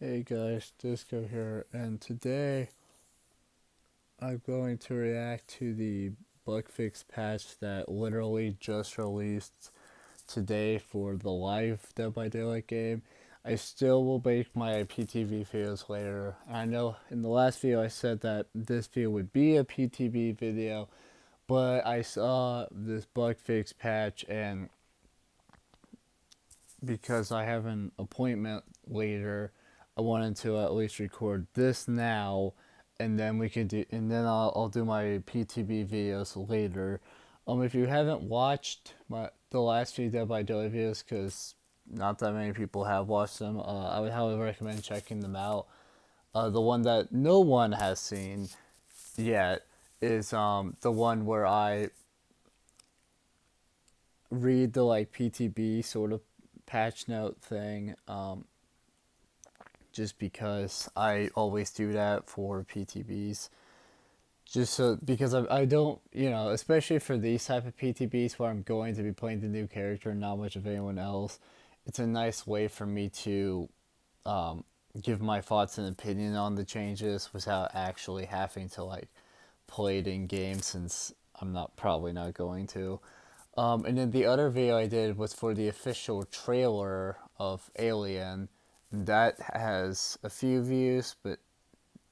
Hey guys, D1sco here, and today I'm going to react to the bugfix patch that literally just released today for the live Dead by Daylight game. I still will make my PTB videos later. I know in the last video I said that this video would be a PTB video, but I saw this bugfix patch, and because I have an appointment later, I wanted to at least record this now, and then we can do, and then I'll do my PTB videos later. If you haven't watched the last few Dead by Daylight videos, because not that many people have watched them, I would highly recommend checking them out. The one that no one has seen yet is the one where I read the like PTB sort of patch note thing. Just because I always do that for PTBs. Just so because I don't, especially for these type of PTBs where I'm going to be playing the new character and not much of anyone else, it's a nice way for me to give my thoughts and opinion on the changes without actually having to like play it in game, since I'm not probably not going to. And then the other video I did was for the official trailer of Alien. That has a few views, but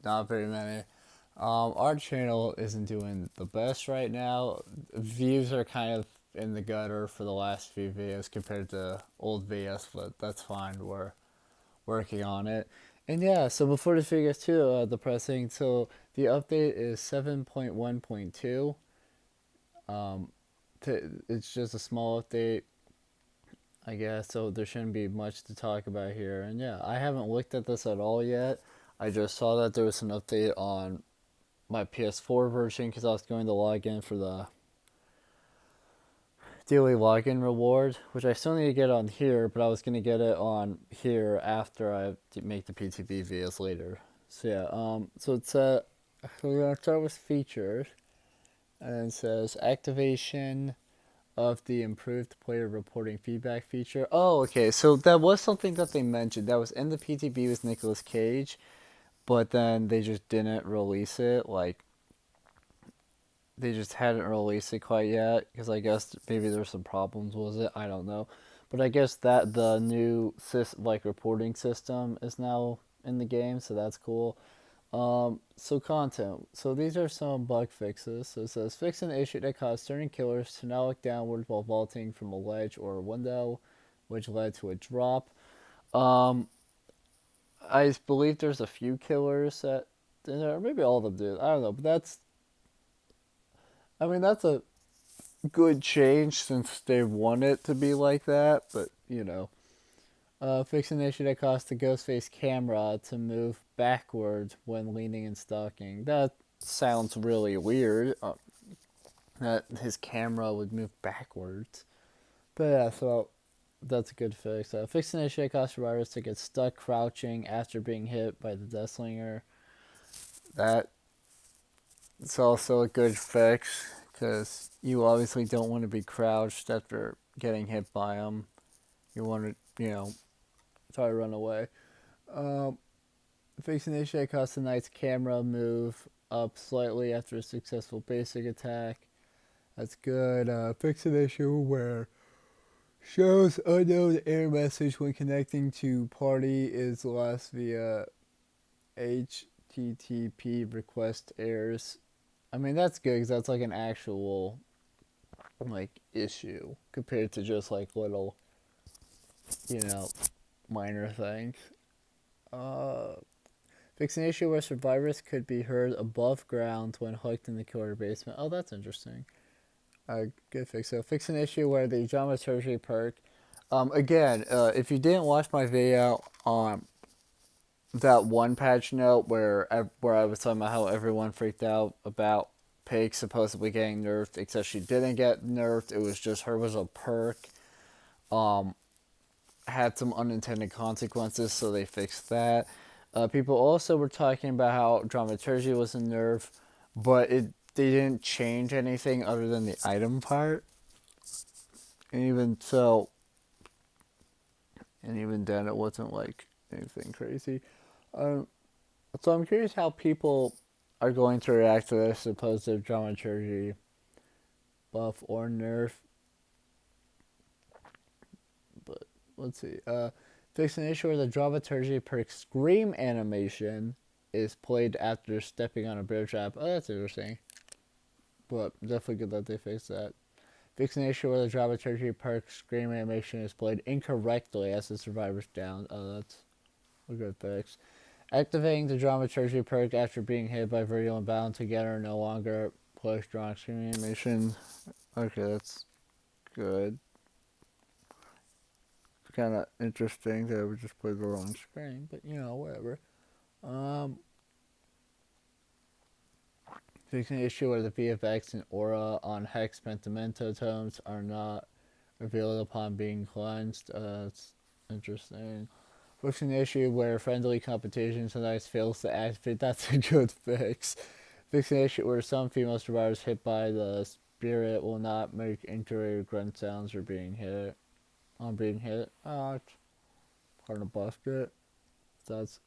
not very many. Our channel isn't doing the best right now. Views are kind of in the gutter for the last few videos compared to old videos, but that's fine. We're working on it. And yeah, so before this video gets too depressing, so the update is 7.1.2. It's just a small update, I guess, so there shouldn't be much to talk about here. And yeah, I haven't looked at this at all yet. I just saw that there was an update on my PS4 version because I was going to log in for the daily login reward, which I still need to get on here, but I was going to get it on here after I make the PTB videos later. So yeah, so it's we're going to start with features, and it says activation of the improved player reporting feedback feature. Oh, okay. So that was something that they mentioned. That was in the PTB with Nicolas Cage, but then they just didn't release it. Like, they just hadn't released it quite yet because I guess maybe there's some problems with it. I don't know. But I guess that the new reporting system is now in the game, so that's cool. So content. So these are some bug fixes. So it says fix an issue that caused certain killers to now look downward while vaulting from a ledge or a window, which led to a drop. Um, I believe there's a few killers that, or maybe all of them did. I don't know, but that's a good change since they want it to be like that. But fix an issue that caused the Ghostface camera to move backwards when leaning and stalking. That sounds really weird. That his camera would move backwards. But yeah, so that's a good fix. Fix an issue that caused survivors to get stuck crouching after being hit by the Deathslinger. That's also a good fix because you obviously don't want to be crouched after getting hit by him. You want to, try to run away. Um, Fix an issue that caused the knight's camera move up slightly after a successful basic attack. That's good. Fix an issue where shows unknown error message when connecting to party is lost via HTTP request errors. That's good because that's like an actual like issue compared to just like little, you know, minor things. Uh, Fix an issue where survivors could be heard above ground when hooked in the killer basement. Oh, that's interesting. Good fix. So fix an issue where the dramaturgy perk. Again, if you didn't watch my video on that one patch note where I was talking about how everyone freaked out about Pig supposedly getting nerfed, except she didn't get nerfed. It was just her was a perk. Had some unintended consequences, so they fixed that. People also were talking about how dramaturgy was a nerf, but they didn't change anything other than the item part. And even so, and even then, it wasn't like anything crazy. Um, so I'm curious how people are going to react to this supposed dramaturgy buff or nerf. But let's see. Fix an issue where the dramaturgy perk scream animation is played after stepping on a bear trap. Oh, that's interesting. But definitely good that they fixed that. Fix an issue where the dramaturgy perk scream animation is played incorrectly as the survivor's down. Oh, that's a good fix. Activating the dramaturgy perk after being hit by vertical and bound together no longer plays strong scream animation. Okay, that's good. It's kind of interesting that we just played the wrong screen, but whatever. Um, Fixing an issue where the VFX and aura on Hex Pentimento tomes are not revealed upon being cleansed. That's interesting. Fixing the issue where friendly competition sometimes fails to activate. That's a good fix. Fixing the issue where some female survivors hit by the spirit will not make injury grunt sounds or being hit. On being hit. Oh, it's hard to bust it. That's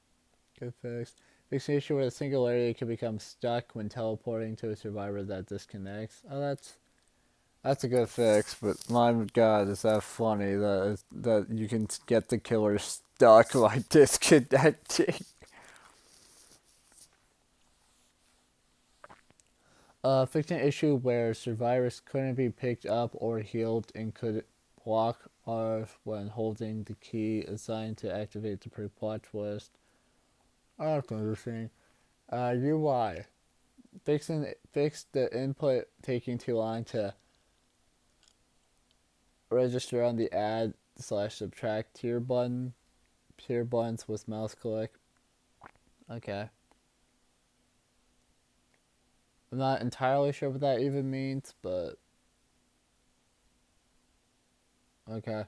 a good fix. Fixing the issue where the singularity can become stuck when teleporting to a survivor that disconnects. Oh, that's a good fix, but my God, is that funny that you can get the killer stuck by disconnecting. Fixing an issue where survivors couldn't be picked up or healed and could block off when holding the key assigned to activate the pre-plot twist. Oh, that's interesting. UI. Fix the input taking too long to register on the add slash subtract tier buttons with mouse click. Okay. I'm not entirely sure what that even means, but okay.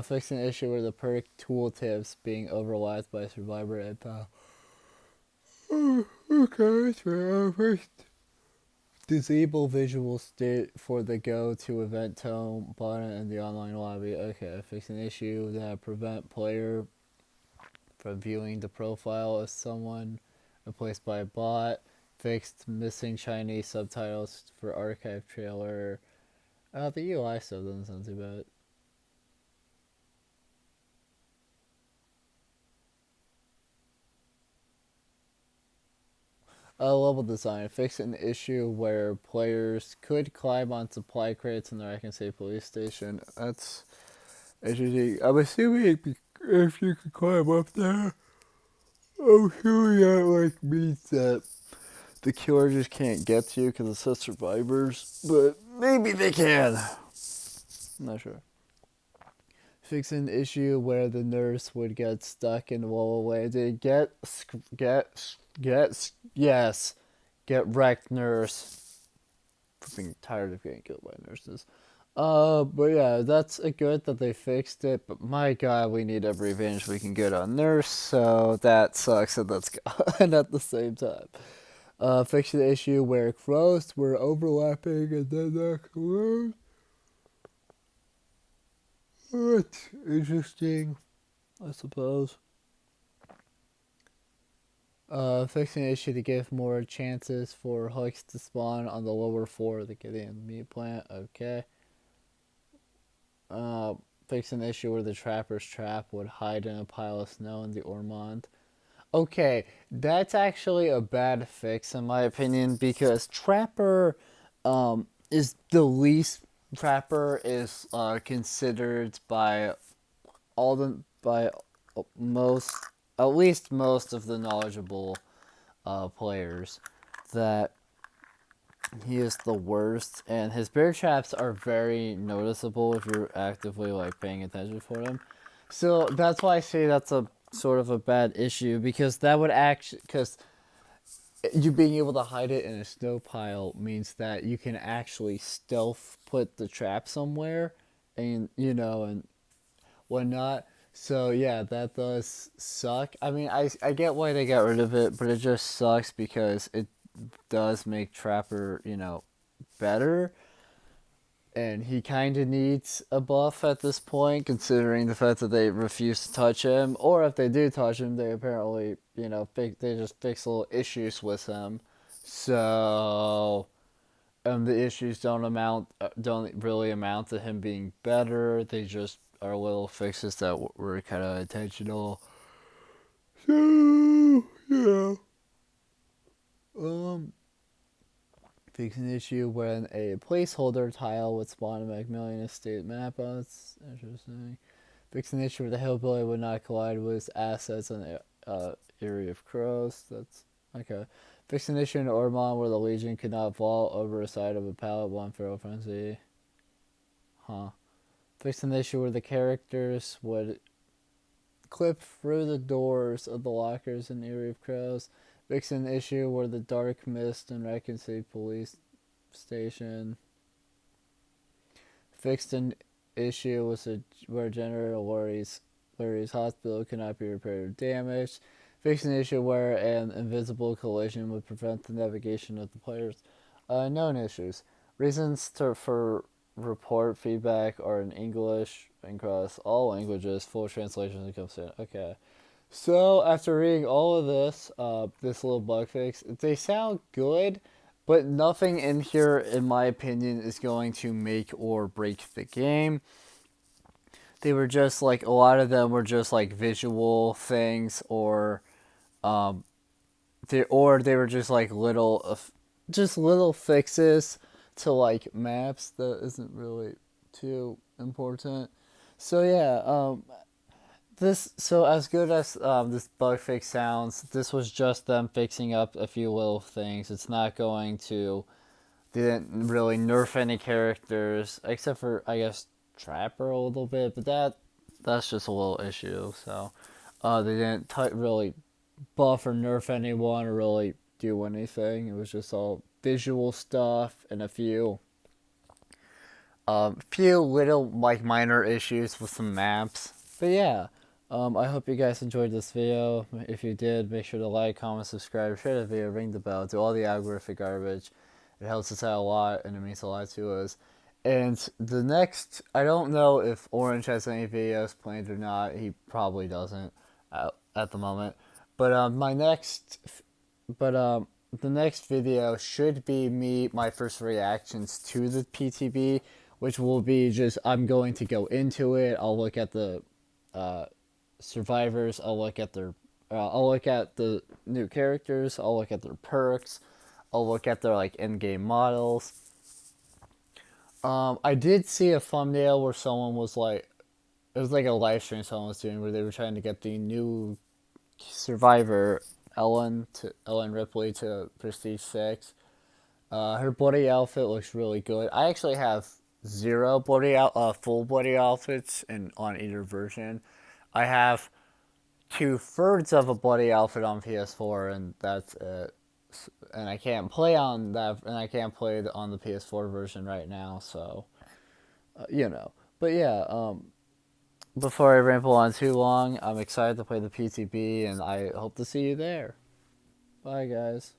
Fix an issue where the perk tooltips being overlapped by survivor info. Okay, that's fair. First, disable visual state for the go to event tone button in the online lobby. Okay, fix an issue that prevent player from viewing the profile of someone replaced by a bot. Fixed missing Chinese subtitles for archive trailer. The UI stuff doesn't sound too bad. Level design. Fix an issue where players could climb on supply crates in the Arkansas police station. That's interesting. I'm assuming if you could climb up there, I'm assuming that means that the killer just can't get to you because it says survivors, but maybe they can. I'm not sure. Fix an issue where the nurse would get stuck and roll away. Did yes, get wrecked, nurse. I'm being tired of getting killed by nurses. But yeah, that's a good that they fixed it. But my God, we need every revenge we can get on nurse. So that sucks, and that's gone at the same time. Fix the issue where crows were overlapping and then not close. That's interesting, I suppose. Fixing the issue to give more chances for hooks to spawn on the lower floor of the Gideon meat plant. Okay. Fixing the issue where the trapper's trap would hide in a pile of snow in the Ormond. Okay, that's actually a bad fix in my opinion because is the least trapper is considered by all the by most at least most of the knowledgeable players that he is the worst, and his bear traps are very noticeable if you're actively paying attention for them. So that's why I say that's a sort of a bad issue because that would because you being able to hide it in a snow pile means that you can actually stealth put the trap somewhere, and and whatnot. So yeah, that does suck. I mean, I get why they got rid of it, but it just sucks because it does make Trapper, better. and he kind of needs a buff at this point, considering the fact that they refuse to touch him, or if they do touch him, they apparently, they just fix little issues with him. So, the issues don't really amount to him being better. They just are little fixes that were kind of intentional. So, yeah. Um, Fix an issue when a placeholder tile would spawn a Macmillan Estate map. Oh, that's interesting. Fix an issue where the hillbilly would not collide with assets in the area of crows. That's okay. Fix an issue in Ormond where the Legion could not vault over a side of a pallet one feral frenzy. Huh. Fix an issue where the characters would clip through the doors of the lockers in the area of crows. Fix an issue where the dark mist in Raccoon City Police Station. Fixed an issue was where General Larry's hospital could not be repaired or damaged. Fixed an issue where an invisible collision would prevent the navigation of the players. Known issues. Reasons for report feedback are in English across all languages. Full translations and comes in. Okay. So after reading all of this, this little bug fix, they sound good, but nothing in here, in my opinion, is going to make or break the game. They were just like, a lot of them were just like visual things, or they were just like little fixes to like maps that isn't really too important. So yeah, as good as this bug fix sounds, this was just them fixing up a few little things. It's not going to. They didn't really nerf any characters except for, I guess, Trapper a little bit, but that's just a little issue. So they didn't really buff or nerf anyone or really do anything. It was just all visual stuff and a few little like minor issues with some maps. But yeah, I hope you guys enjoyed this video. If you did, make sure to like, comment, subscribe, share the video, ring the bell, do all the algorithmic garbage. It helps us out a lot, and it means a lot to us. And the next, I don't know if Orange has any videos planned or not. He probably doesn't at the moment. But the next video should be my first reactions to the PTB, which will be just, I'm going to go into it. I'll look at the survivors. I'll look at the new characters. I'll look at their perks. I'll look at their like in-game models. I did see a thumbnail where someone was like, it was like a live stream someone was doing where they were trying to get the new survivor Ellen Ripley to Prestige 6. Her body outfit looks really good. I actually have zero full body outfits on either version. I have 2/3 of a body outfit on PS4, and that's it. And I can't play on that, and I can't play on the PS4 version right now. So, But yeah, before I ramble on too long, I'm excited to play the PTB, and I hope to see you there. Bye, guys.